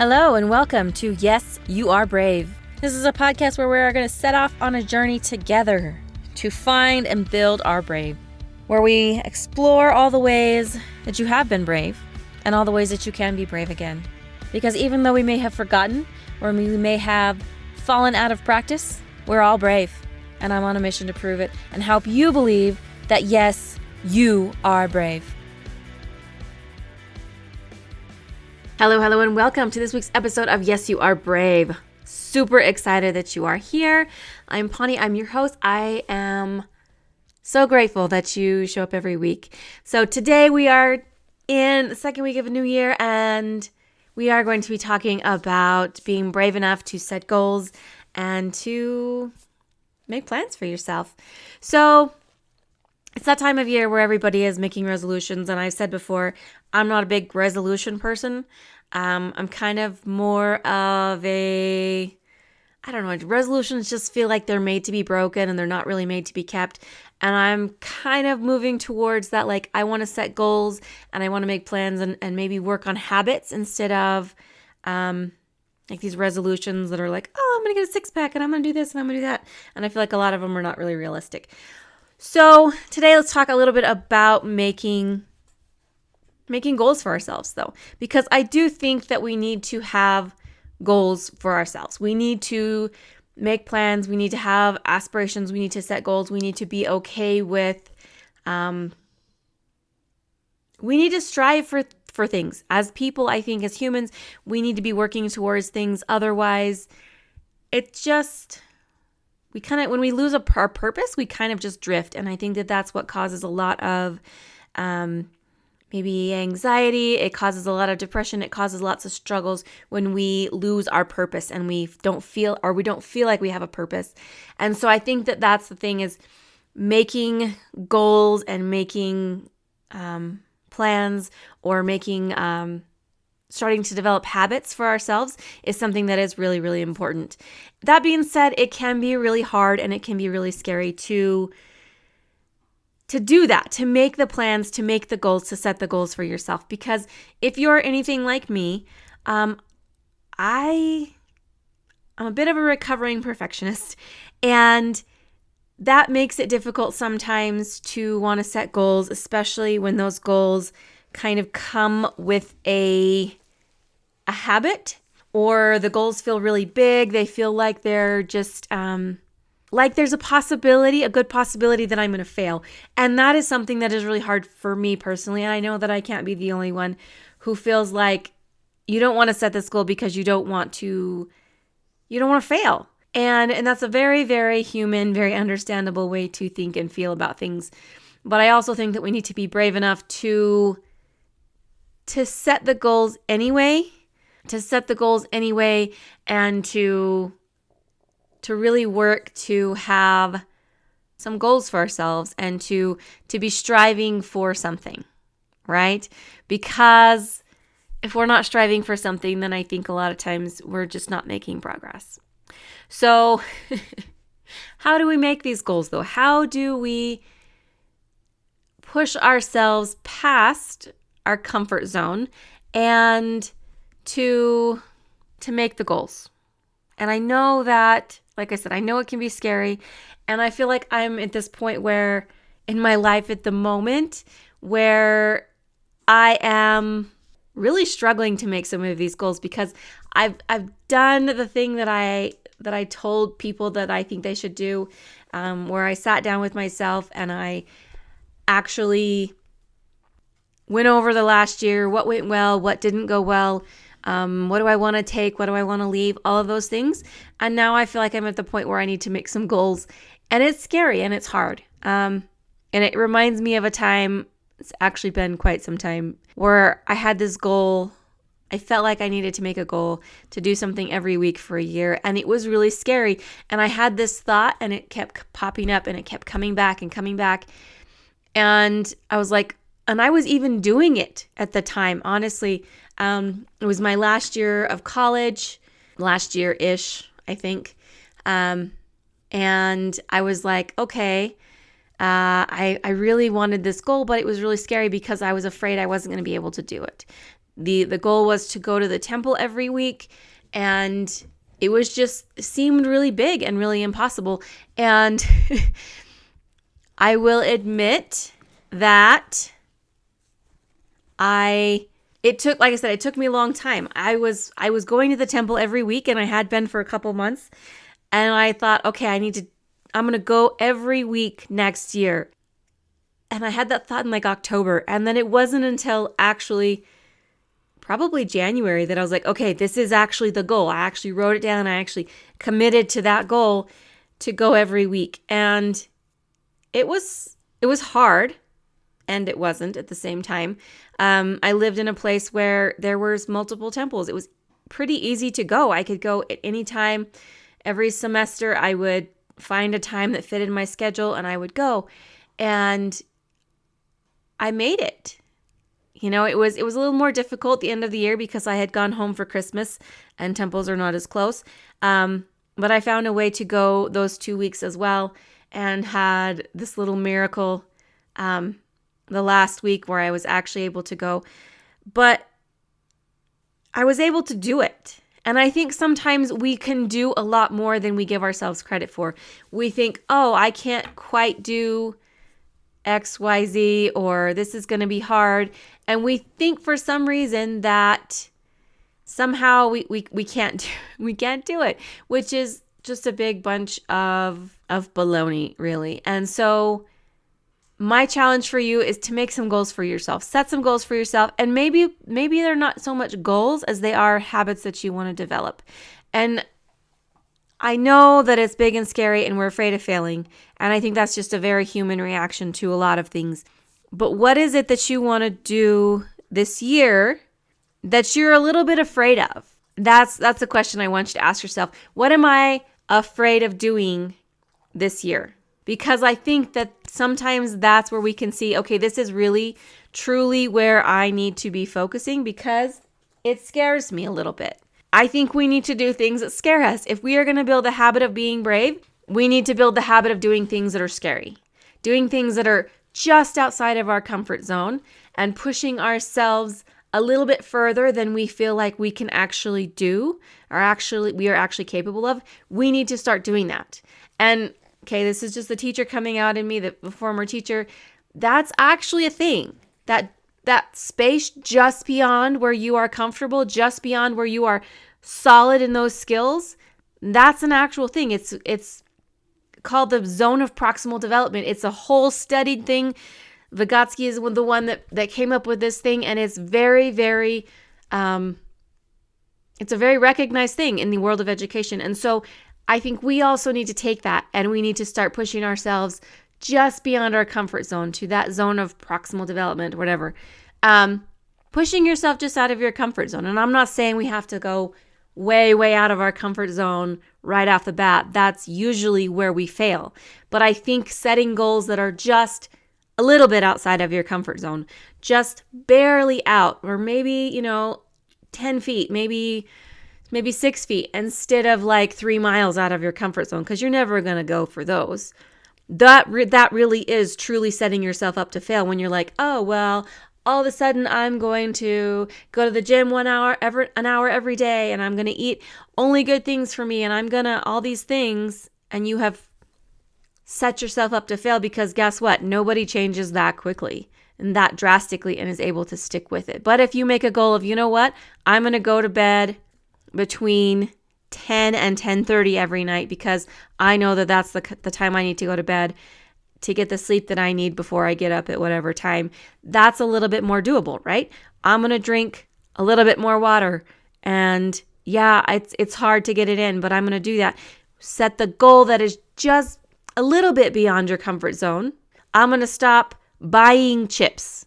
Hello and welcome to Yes, You Are Brave. This is a podcast where we are going to set off on a journey together to find and build our brave, where we explore all the ways that you have been brave and all the ways that you can be brave again. Because even though we may have forgotten or we may have fallen out of practice, we're all brave. And I'm on a mission to prove it and help you believe that yes, you are brave. Hello, and welcome to this week's episode of Yes, You Are Brave. Super excited that you are here. I'm Pawnee. I'm your host. I am so grateful that you show up every week. So today we are in the second week of a new year, and we are going to be talking about being brave enough to set goals and to make plans for yourself. So it's that time of year where everybody is making resolutions, and I've said before, I'm not a big resolution person. I'm kind of more of resolutions just feel like they're made to be broken and they're not really made to be kept. And I'm kind of moving towards that, like I want to set goals and I want to make plans and maybe work on habits instead of like these resolutions that are like, oh, I'm going to get a six-pack and I'm going to do this and I'm going to do that. And I feel like a lot of them are not really realistic. So today let's talk a little bit about making goals for ourselves, though, because I do think that we need to have goals for ourselves. We need to make plans. We need to have aspirations. We need to set goals. We need to be okay with, we need to strive for things. As people, I think as humans, we need to be working towards things. Otherwise, it's just, when we lose our purpose, we kind of just drift. And I think that that's what causes a lot of, maybe anxiety, it causes a lot of depression, it causes lots of struggles when we lose our purpose and we don't feel like we have a purpose. And so I think that that's the thing, is making goals and making plans or making starting to develop habits for ourselves is something that is really, really important. That being said, it can be really hard and it can be really scary to do that, to make the plans, to make the goals, to set the goals for yourself. Because if you're anything like me, I'm a bit of a recovering perfectionist, and that makes it difficult sometimes to want to set goals, especially when those goals kind of come with a habit, or the goals feel really big. They feel like they're just like there's a good possibility that I'm going to fail. And that is something that is really hard for me personally. And I know that I can't be the only one who feels like you don't want to set this goal because you don't want to fail. And that's a very, very human, very understandable way to think and feel about things. But I also think that we need to be brave enough to set the goals anyway, and to really work to have some goals for ourselves and to be striving for something, right? Because if we're not striving for something, then I think a lot of times we're just not making progress. So how do we make these goals, though? How do we push ourselves past our comfort zone and to make the goals? And I know that, like I said, I know it can be scary. And I feel like I'm at this point where in my life at the moment where I am really struggling to make some of these goals, because I've done the thing that I told people that I think they should do, where I sat down with myself and I actually went over the last year, what went well, what didn't go well. What do I want to take? What do I want to leave? All of those things. And now I feel like I'm at the point where I need to make some goals. And it's scary and it's hard. And it reminds me of a time, it's actually been quite some time, where I had this goal. I felt like I needed to make a goal to do something every week for a year. And it was really scary. And I had this thought and it kept popping up and it kept coming back and coming back. And I was like, and I was even doing it at the time, honestly. It was my last year of college, last year-ish, I think. And I was like, okay, I really wanted this goal, but it was really scary because I was afraid I wasn't going to be able to do it. The goal was to go to the temple every week, and it was just seemed really big and really impossible. And I will admit that it took me a long time. I was going to the temple every week, and I had been for a couple months, and I thought, okay, I'm going to go every week next year. And I had that thought in like October, and then it wasn't until actually probably January that I was like, okay, this is actually the goal. I actually wrote it down. I actually committed to that goal to go every week. And it was hard, and it wasn't at the same time. I lived in a place where there was multiple temples. It was pretty easy to go. I could go at any time. Every semester I would find a time that fitted my schedule and I would go. And I made it. It was a little more difficult at the end of the year because I had gone home for Christmas and temples are not as close. But I found a way to go those 2 weeks as well, and had this little miracle the last week where I was actually able to go. But I was able to do it. And I think sometimes we can do a lot more than we give ourselves credit for. We think, oh, I can't quite do XYZ, or this is going to be hard. And we think for some reason that somehow we can't do it, which is just a big bunch of baloney, really. And so my challenge for you is to make some goals for yourself. Set some goals for yourself, and maybe they're not so much goals as they are habits that you want to develop. And I know that it's big and scary and we're afraid of failing, and I think that's just a very human reaction to a lot of things. But what is it that you want to do this year that you're a little bit afraid of? That's a question I want you to ask yourself. What am I afraid of doing this year? Because I think that sometimes that's where we can see, okay, this is really, truly where I need to be focusing because it scares me a little bit. I think we need to do things that scare us. If we are going to build a habit of being brave, we need to build the habit of doing things that are scary, doing things that are just outside of our comfort zone and pushing ourselves a little bit further than we feel like we can actually do, or we are actually capable of. We need to start doing that. And okay, this is just the teacher coming out in me, the former teacher. That's actually a thing. That space just beyond where you are comfortable, just beyond where you are solid in those skills, that's an actual thing. It's called the zone of proximal development. It's a whole studied thing. Vygotsky is the one that came up with this thing, and it's very, very, it's a very recognized thing in the world of education. And so I think we also need to take that, and we need to start pushing ourselves just beyond our comfort zone to that zone of proximal development, whatever. Pushing yourself just out of your comfort zone. And I'm not saying we have to go way, way out of our comfort zone right off the bat. That's usually where we fail. But I think setting goals that are just a little bit outside of your comfort zone, just barely out, or maybe, 10 feet, maybe 6 feet, instead of like 3 miles out of your comfort zone, because you're never going to go for those. That really is truly setting yourself up to fail when you're like, oh, well, all of a sudden I'm going to go to the gym an hour every day, and I'm going to eat only good things for me, and I'm going to all these things, and you have set yourself up to fail, because guess what? Nobody changes that quickly and that drastically and is able to stick with it. But if you make a goal of, you know what? I'm going to go to bed between 10 and 10:30 every night, because I know that that's the time I need to go to bed to get the sleep that I need before I get up at whatever time. That's a little bit more doable, right? I'm going to drink a little bit more water, and yeah, it's hard to get it in, but I'm going to do that. Set the goal that is just a little bit beyond your comfort zone. I'm going to stop buying chips.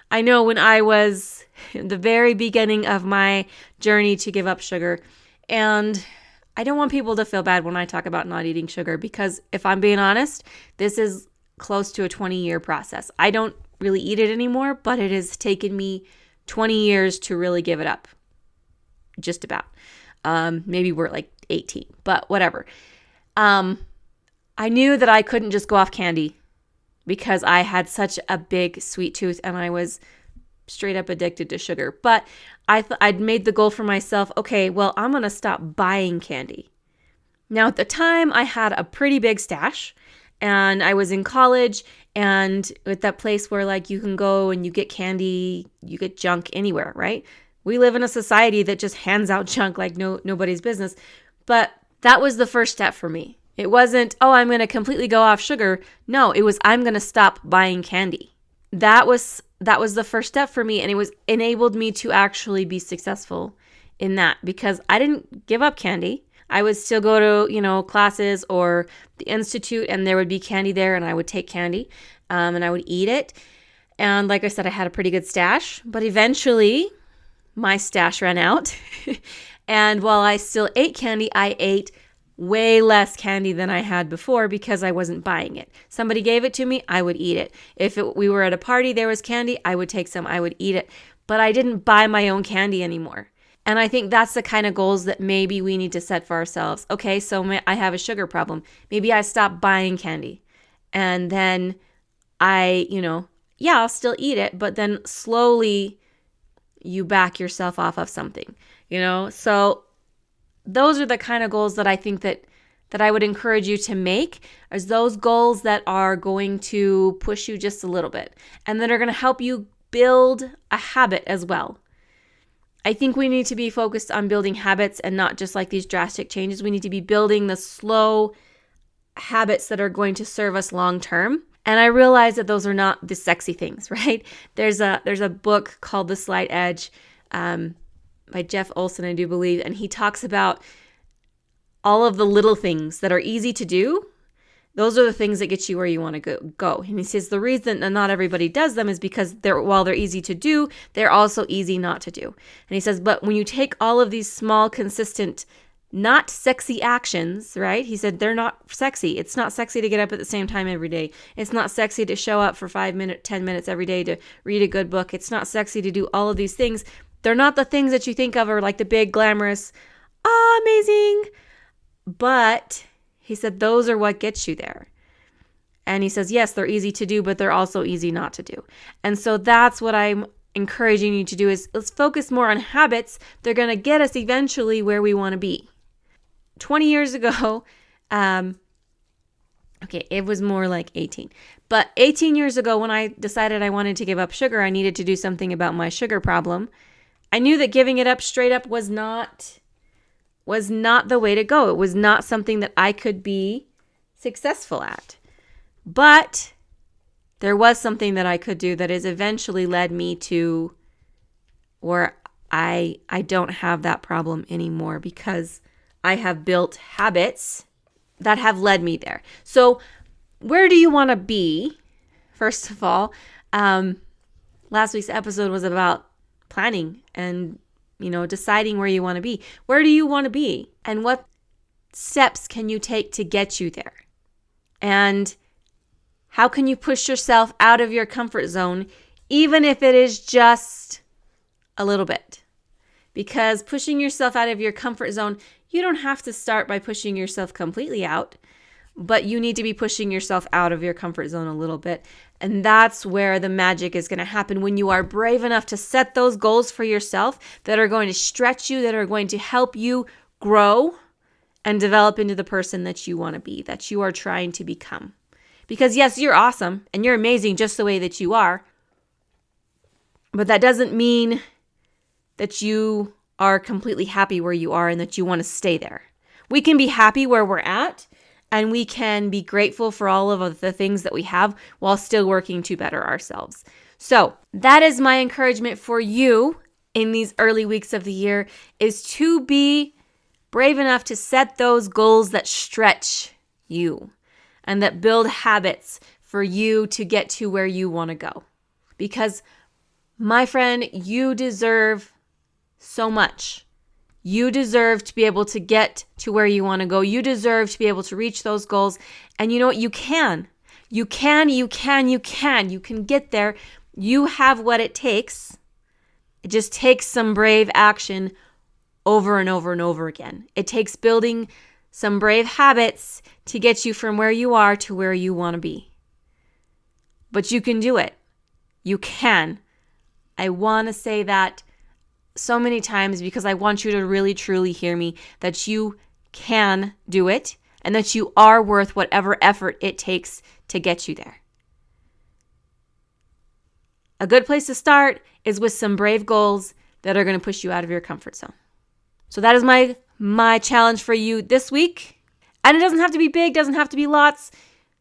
I know when I was in the very beginning of my journey to give up sugar, and I don't want people to feel bad when I talk about not eating sugar, because if I'm being honest, this is close to a 20-year process. I don't really eat it anymore, but it has taken me 20 years to really give it up. Just about. Maybe we're like 18, but whatever. I knew that I couldn't just go off candy. because I had such a big sweet tooth and I was straight up addicted to sugar. But I'd made the goal for myself, okay, well, I'm going to stop buying candy. Now, at the time, I had a pretty big stash and I was in college and at that place where like you can go and you get candy, you get junk anywhere, right? We live in a society that just hands out junk like nobody's business. But that was the first step for me. It wasn't, oh, I'm going to completely go off sugar. No, it was, I'm going to stop buying candy. That was the first step for me, and it was enabled me to actually be successful in that because I didn't give up candy. I would still go to, classes or the institute, and there would be candy there, and I would take candy, and I would eat it. And like I said, I had a pretty good stash, but eventually my stash ran out. And while I still ate candy, I ate way less candy than I had before because I wasn't buying it. Somebody gave it to me, I would eat it. If we were at a party, there was candy, I would take some, I would eat it. But I didn't buy my own candy anymore. And I think that's the kind of goals that maybe we need to set for ourselves. Okay, so I have a sugar problem. Maybe I stop buying candy. And then I'll still eat it, but then slowly you back yourself off of something, So those are the kind of goals that I think that I would encourage you to make, is those goals that are going to push you just a little bit and that are going to help you build a habit as well. I think we need to be focused on building habits and not just like these drastic changes. We need to be building the slow habits that are going to serve us long term. And I realize that those are not the sexy things, right? There's a book called The Slight Edge, by Jeff Olson, I do believe, and he talks about all of the little things that are easy to do. Those are the things that get you where you want to go. And he says the reason that not everybody does them is because while they're easy to do, they're also easy not to do. And he says, but when you take all of these small, consistent, not sexy actions, right? He said they're not sexy. It's not sexy to get up at the same time every day. It's not sexy to show up for 5 minutes, 10 minutes every day to read a good book. It's not sexy to do all of these things. They're not the things that you think of are like the big glamorous, amazing. But he said those are what gets you there. And he says, yes, they're easy to do, but they're also easy not to do. And so that's what I'm encouraging you to do is let's focus more on habits. They're going to get us eventually where we want to be. 20 years ago, it was more like 18. But 18 years ago when I decided I wanted to give up sugar, I needed to do something about my sugar problem. I knew that giving it up straight up was not the way to go. It was not something that I could be successful at. But there was something that I could do that has eventually led me to where I don't have that problem anymore because I have built habits that have led me there. So where do you want to be? First of all, last week's episode was about planning and, deciding where you want to be. Where do you want to be? And what steps can you take to get you there? And how can you push yourself out of your comfort zone, even if it is just a little bit? Because pushing yourself out of your comfort zone, you don't have to start by pushing yourself completely out, but you need to be pushing yourself out of your comfort zone a little bit. And that's where the magic is going to happen when you are brave enough to set those goals for yourself that are going to stretch you, that are going to help you grow and develop into the person that you want to be, that you are trying to become. Because yes, you're awesome and you're amazing just the way that you are, but that doesn't mean that you are completely happy where you are and that you want to stay there. We can be happy where we're at, and we can be grateful for all of the things that we have while still working to better ourselves. So that is my encouragement for you in these early weeks of the year, is to be brave enough to set those goals that stretch you and that build habits for you to get to where you want to go. Because, my friend, you deserve so much. You deserve to be able to get to where you want to go. You deserve to be able to reach those goals. And you know what? You can. You can get there. You have what it takes. It just takes some brave action over and over and over again. It takes building some brave habits to get you from where you are to where you want to be. but you can do it. You can. I want to say that so many times because I want you to really, truly hear me, that you can do it and that you are worth whatever effort it takes to get you there. A good place to start is with some brave goals that are going to push you out of your comfort zone. So that is my challenge for you this week. And it doesn't have to be big, doesn't have to be lots.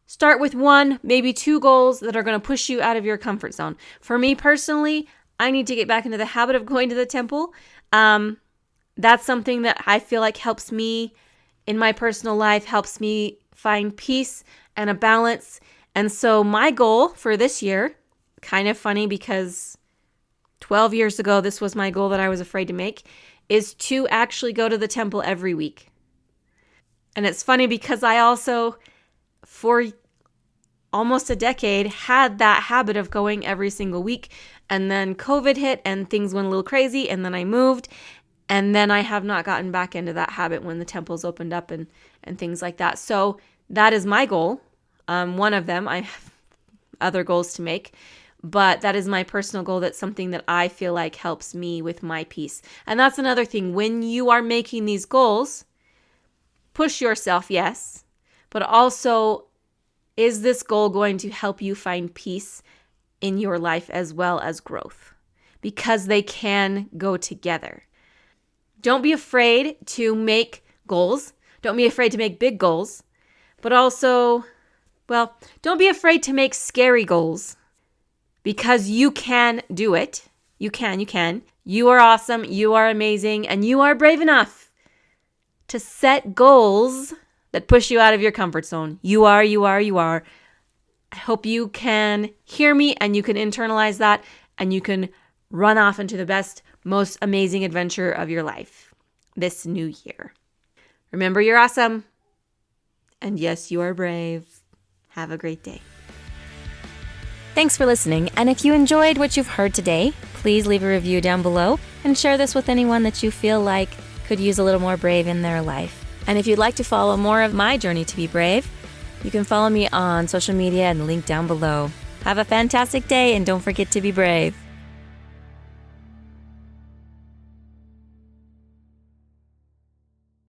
Start with 1, maybe 2 goals that are going to push you out of your comfort zone. For me personally, I need to get back into the habit of going to the temple. That's something that I feel like helps me in my personal life, helps me find peace and a balance. And so my goal for this year, kind of funny because 12 years ago, this was my goal that I was afraid to make, is to actually go to the temple every week. And it's funny because I also, for almost a decade, had that habit of going every single week. And then COVID hit and things went a little crazy. And then I moved. And then I have not gotten back into that habit when the temples opened up and things like that. So that is my goal. One of them. I have other goals to make. But that is my personal goal. That's something that I feel like helps me with my peace. And that's another thing. When you are making these goals, push yourself, yes. But also, is this goal going to help you find peace in your life as well as growth? Because they can go together. Don't be afraid to make goals. Don't be afraid to make big goals. But also, don't be afraid to make scary goals. Because you can do it. You can. You are awesome. You are amazing. And you are brave enough to set goals that push you out of your comfort zone. You are. I hope you can hear me and you can internalize that and you can run off into the best, most amazing adventure of your life this new year. Remember, you're awesome. And yes, you are brave. Have a great day. Thanks for listening, and if you enjoyed what you've heard today, please leave a review down below and share this with anyone that you feel like could use a little more brave in their life. And if you'd like to follow more of my journey to be brave, you can follow me on social media and link down below. Have a fantastic day, and don't forget to be brave.